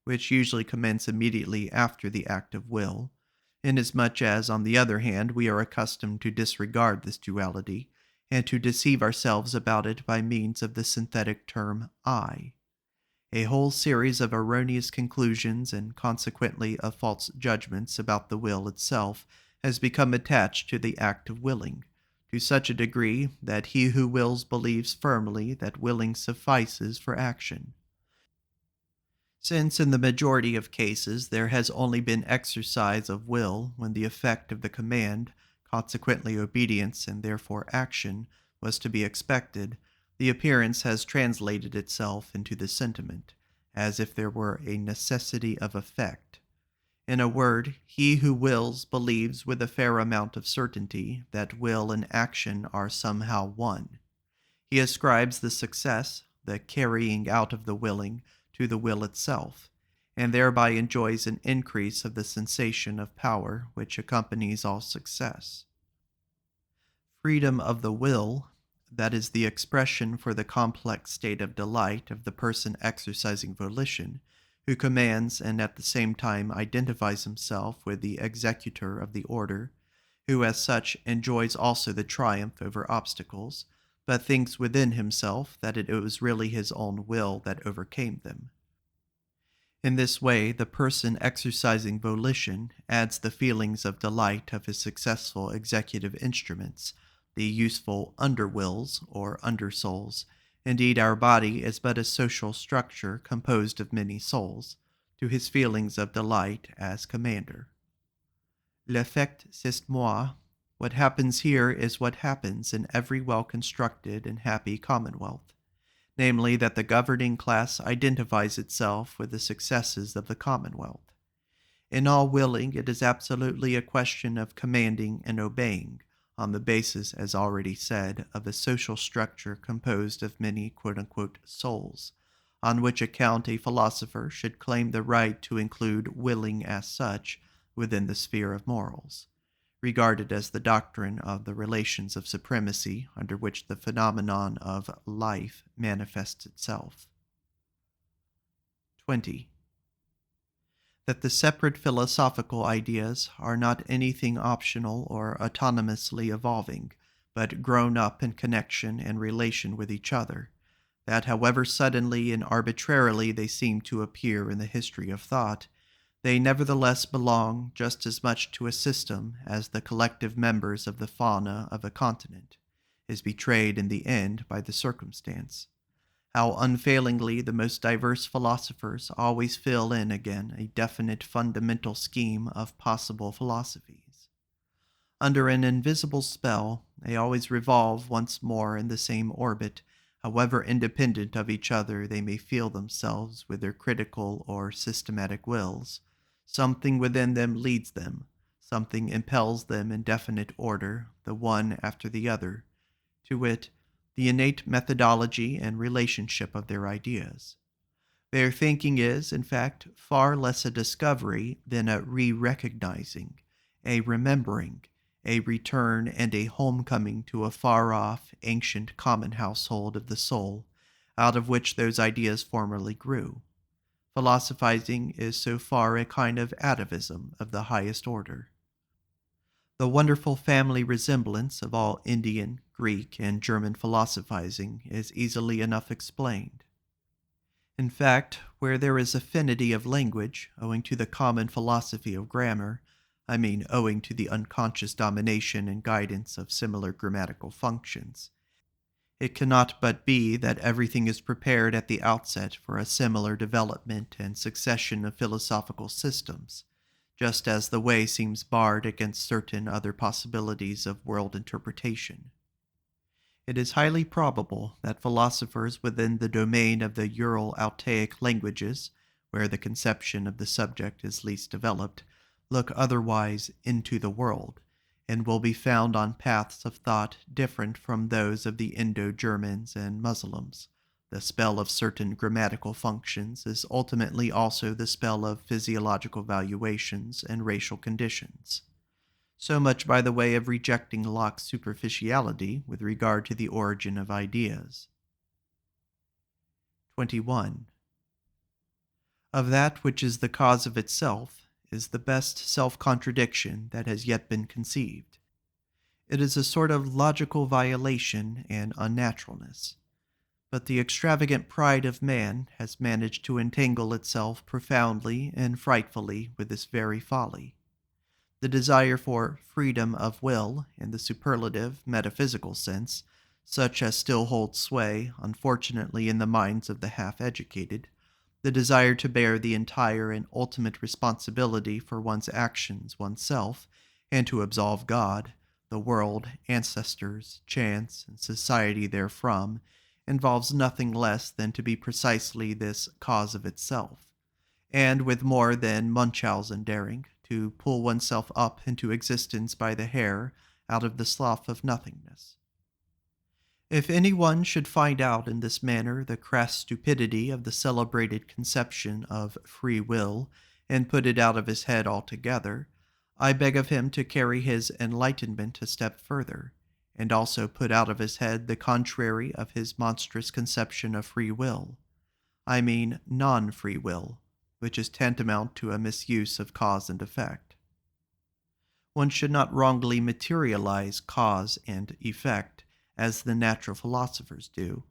which usually commence immediately after the act of will, inasmuch as, on the other hand, we are accustomed to disregard this duality, and to deceive ourselves about it by means of the synthetic term I. A whole series of erroneous conclusions and consequently of false judgments about the will itself has become attached to the act of willing, to such a degree that he who wills believes firmly that willing suffices for action. Since in the majority of cases there has only been exercise of will when the effect of the command, consequently obedience and therefore action, was to be expected, the appearance has translated itself into the sentiment, as if there were a necessity of effect. In a word, he who wills believes with a fair amount of certainty that will and action are somehow one. He ascribes the success, the carrying out of the willing, to the will itself, and thereby enjoys an increase of the sensation of power which accompanies all success. Freedom of the will, that is the expression for the complex state of delight of the person exercising volition, who commands and at the same time identifies himself with the executor of the order, who as such enjoys also the triumph over obstacles, but thinks within himself that it was really his own will that overcame them. In this way, the person exercising volition adds the feelings of delight of his successful executive instruments, the useful underwills or undersouls. Indeed, our body is but a social structure composed of many souls, to his feelings of delight as commander. L'effect c'est moi. What happens here is what happens in every well-constructed and happy commonwealth, namely that the governing class identifies itself with the successes of the commonwealth. In all willing, it is absolutely a question of commanding and obeying, on the basis, as already said, of a social structure composed of many quote-unquote souls, on which account a philosopher should claim the right to include willing as such within the sphere of morals, regarded as the doctrine of the relations of supremacy under which the phenomenon of life manifests itself. 20. That the separate philosophical ideas are not anything optional or autonomously evolving, but grown up in connection and relation with each other, that however suddenly and arbitrarily they seem to appear in the history of thought, they nevertheless belong just as much to a system as the collective members of the fauna of a continent, is betrayed in the end by the circumstance. How unfailingly the most diverse philosophers always fill in again a definite fundamental scheme of possible philosophies. Under an invisible spell, they always revolve once more in the same orbit, however independent of each other they may feel themselves with their critical or systematic wills. Something within them leads them, something impels them in definite order, the one after the other, to wit, the innate methodology and relationship of their ideas. Their thinking is, in fact, far less a discovery than a re-recognizing, a remembering, a return and a homecoming to a far-off, ancient common household of the soul, out of which those ideas formerly grew. Philosophizing is so far a kind of atavism of the highest order. The wonderful family resemblance of all Indian, Greek, and German philosophizing is easily enough explained. In fact, where there is affinity of language, owing to the common philosophy of grammar, I mean owing to the unconscious domination and guidance of similar grammatical functions, it cannot but be that everything is prepared at the outset for a similar development and succession of philosophical systems, just as the way seems barred against certain other possibilities of world interpretation. It is highly probable that philosophers within the domain of the Ural-Altaic languages, where the conception of the subject is least developed, look otherwise into the world, and will be found on paths of thought different from those of the Indo-Germans and Muslims. The spell of certain grammatical functions is ultimately also the spell of physiological valuations and racial conditions. So much by the way of rejecting Locke's superficiality with regard to the origin of ideas. 21. Of that which is the cause of itself is the best self-contradiction that has yet been conceived. It is a sort of logical violation and unnaturalness. But the extravagant pride of man has managed to entangle itself profoundly and frightfully with this very folly. The desire for freedom of will, in the superlative metaphysical sense, such as still holds sway, unfortunately, in the minds of the half-educated, the desire to bear the entire and ultimate responsibility for one's actions oneself, and to absolve God, the world, ancestors, chance, and society therefrom, involves nothing less than to be precisely this cause of itself, and with more than Munchausen daring, to pull oneself up into existence by the hair out of the slough of nothingness. If anyone should find out in this manner the crass stupidity of the celebrated conception of free will, and put it out of his head altogether, I beg of him to carry his enlightenment a step further, and also put out of his head the contrary of his monstrous conception of free will. I mean non-free will, which is tantamount to a misuse of cause and effect. One should not wrongly materialize cause and effect, as the natural philosophers do,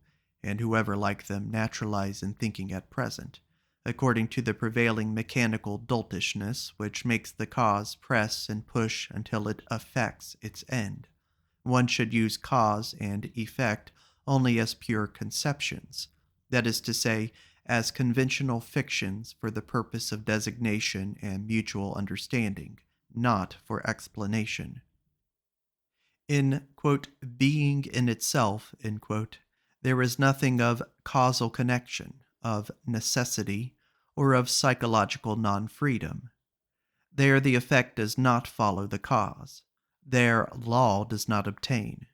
and whoever like them naturalize in thinking at present, according to the prevailing mechanical doltishness which makes the cause press and push until it effects its end. One should use cause and effect only as pure conceptions, that is to say, as conventional fictions for the purpose of designation and mutual understanding, not for explanation. In, quote, being in itself, end quote, there is nothing of causal connection, of necessity, or of psychological non-freedom. There the effect does not follow the cause. There law does not obtain.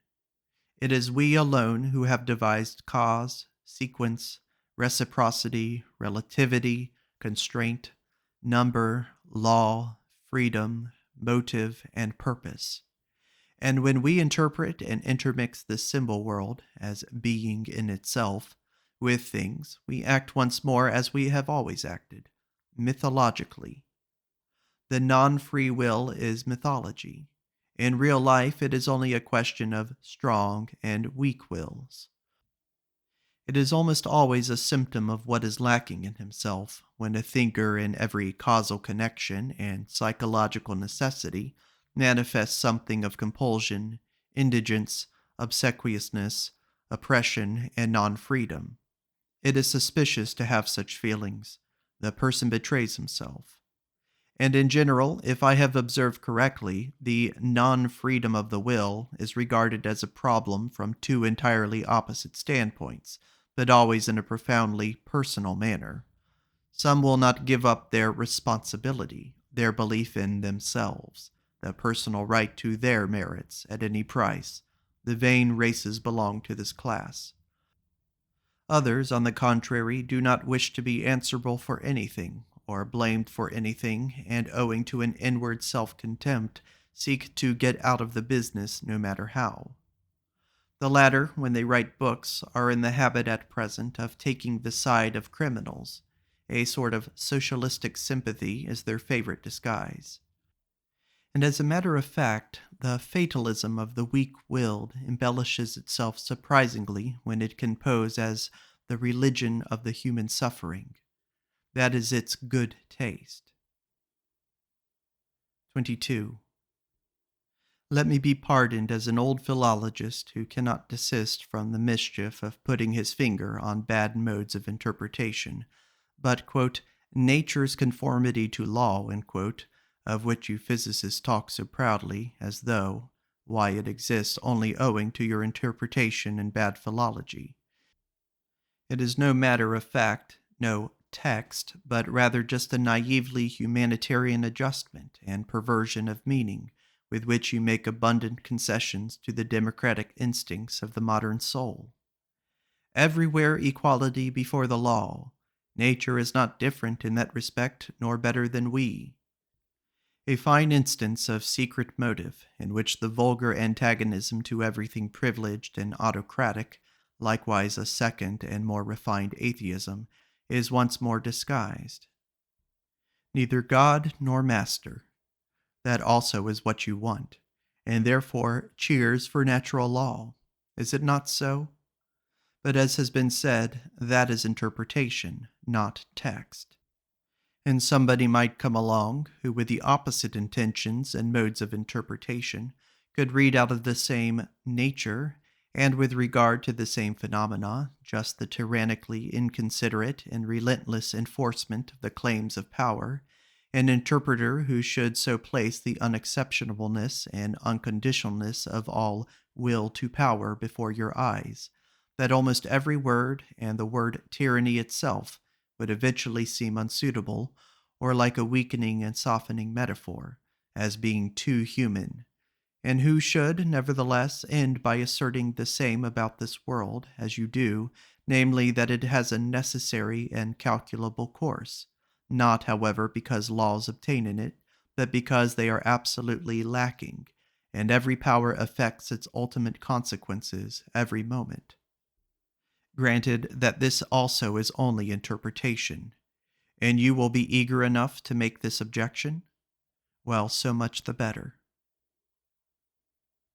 It is we alone who have devised cause, sequence, reciprocity, relativity, constraint, number, law, freedom, motive, and purpose. And when we interpret and intermix this symbol world as being in itself with things, we act once more as we have always acted, mythologically. The non-free will is mythology. In real life, it is only a question of strong and weak wills. It is almost always a symptom of what is lacking in himself when a thinker in every causal connection and psychological necessity manifests something of compulsion, indigence, obsequiousness, oppression, and non freedom. It is suspicious to have such feelings. The person betrays himself. And in general, if I have observed correctly, the non freedom of the will is regarded as a problem from two entirely opposite standpoints, but always in a profoundly personal manner. Some will not give up their responsibility, their belief in themselves, the personal right to their merits at any price. The vain races belong to this class. Others, on the contrary, do not wish to be answerable for anything, or blamed for anything, and owing to an inward self-contempt, seek to get out of the business no matter how. The latter, when they write books, are in the habit at present of taking the side of criminals. A sort of socialistic sympathy is their favorite disguise. And as a matter of fact, the fatalism of the weak-willed embellishes itself surprisingly when it can pose as the religion of the human suffering. That is its good taste. 22. Let me be pardoned as an old philologist who cannot desist from the mischief of putting his finger on bad modes of interpretation, but, quote, nature's conformity to law, end quote, of which you physicists talk so proudly, as though, why, it exists only owing to your interpretation and bad philology. It is no matter of fact, no text, but rather just a naively humanitarian adjustment and perversion of meaning with which you make abundant concessions to the democratic instincts of the modern soul. Everywhere equality before the law. Nature is not different in that respect, nor better than we. A fine instance of secret motive, in which the vulgar antagonism to everything privileged and autocratic, likewise a second and more refined atheism, is once more disguised. Neither God nor master. That also is what you want, and therefore cheers for natural law. Is it not so? But as has been said, that is interpretation, not text. And somebody might come along who, with the opposite intentions and modes of interpretation, could read out of the same nature, and with regard to the same phenomena, just the tyrannically inconsiderate and relentless enforcement of the claims of power, an interpreter who should so place the unexceptionableness and unconditionalness of all will to power before your eyes, that almost every word, and the word tyranny itself, would eventually seem unsuitable, or like a weakening and softening metaphor, as being too human, and who should, nevertheless, end by asserting the same about this world as you do, namely that it has a necessary and calculable course, not, however, because laws obtain in it, but because they are absolutely lacking, and every power affects its ultimate consequences every moment. Granted that this also is only interpretation, and you will be eager enough to make this objection? Well, so much the better.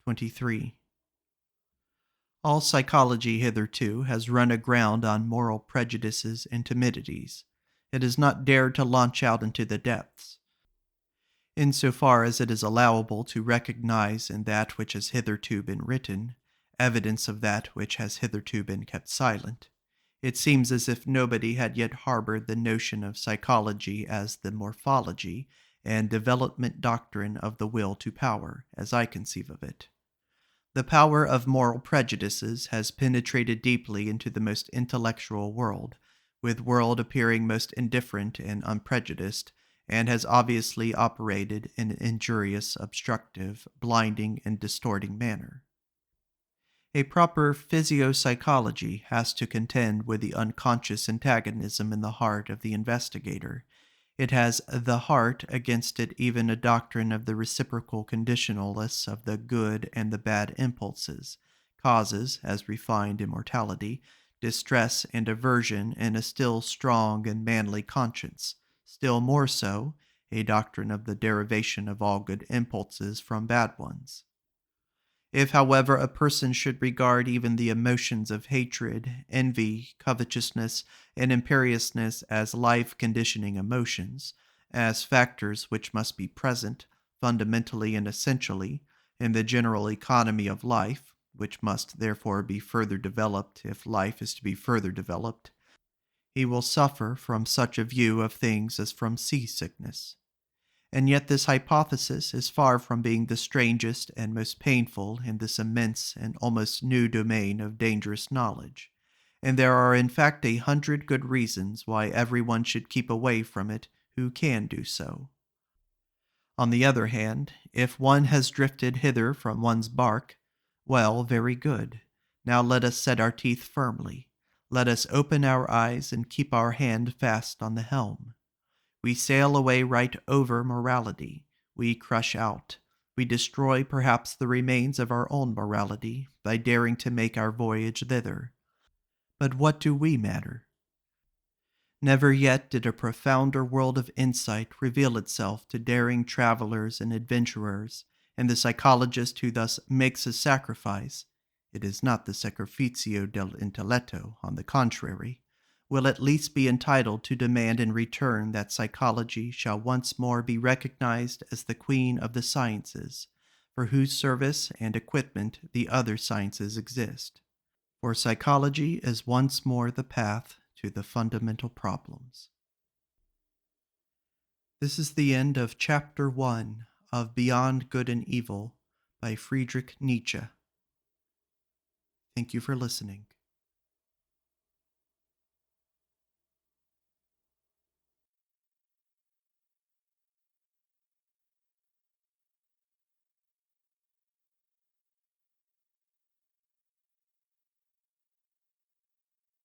23. All psychology hitherto has run aground on moral prejudices and timidities. It has not dared to launch out into the depths. Insofar as it is allowable to recognize in that which has hitherto been written evidence of that which has hitherto been kept silent, it seems as if nobody had yet harbored the notion of psychology as the morphology and development doctrine of the will to power, as I conceive of it. The power of moral prejudices has penetrated deeply into the most intellectual world, with world appearing most indifferent and unprejudiced, and has obviously operated in an injurious, obstructive, blinding, and distorting manner. A proper physiopsychology has to contend with the unconscious antagonism in the heart of the investigator. It has the heart against it even a doctrine of the reciprocal conditionalness of the good and the bad impulses, causes, as refined immortality, distress and aversion in a still strong and manly conscience, still more so, a doctrine of the derivation of all good impulses from bad ones. If, however, a person should regard even the emotions of hatred, envy, covetousness, and imperiousness as life conditioning emotions, as factors which must be present, fundamentally and essentially, in the general economy of life, which must therefore be further developed if life is to be further developed, he will suffer from such a view of things as from seasickness. And yet this hypothesis is far from being the strangest and most painful in this immense and almost new domain of dangerous knowledge, and there are in fact 100 good reasons why everyone should keep away from it who can do so. On the other hand, if one has drifted hither from one's bark, well, very good. Now let us set our teeth firmly. Let us open our eyes and keep our hand fast on the helm. We sail away right over morality. We crush out. We destroy perhaps the remains of our own morality by daring to make our voyage thither. But what do we matter? Never yet did a profounder world of insight reveal itself to daring travelers and adventurers, and the psychologist who thus makes a sacrifice, it is not the sacrificio del intelletto, on the contrary, will at least be entitled to demand in return that psychology shall once more be recognized as the queen of the sciences, for whose service and equipment the other sciences exist. For psychology is once more the path to the fundamental problems. This is the end of Chapter 1 of Beyond Good and Evil by Friedrich Nietzsche. Thank you for listening.